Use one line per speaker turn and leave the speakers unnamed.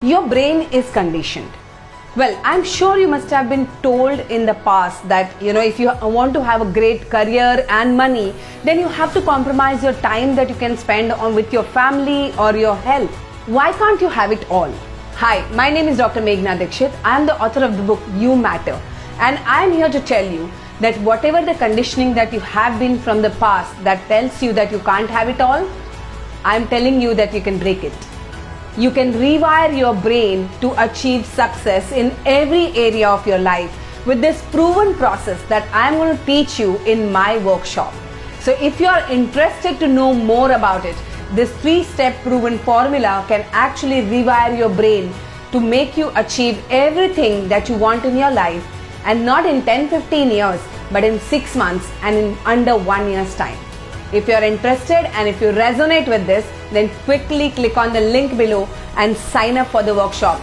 Your brain is conditioned. Well, I'm sure you must have been told in the past that, if you want to have a great career and money, then you have to compromise your time that you can spend on with your family or your health. Why can't you have it all? Hi, my name is Dr. Meghna Dixit. I am the author of the book You Matter. And I'm here to tell you that whatever the conditioning that you have been from the past that tells you that you can't have it all, I'm telling you that you can break it. You can rewire your brain to achieve success in every area of your life with this proven process that I'm going to teach you in my workshop. So if you are interested to know more about it, this 3-step proven formula can actually rewire your brain to make you achieve everything that you want in your life, and not in 10-15 years, but in 6 months and in under 1 year's time. If you're interested and if you resonate with this, then quickly click on the link below and sign up for the workshop.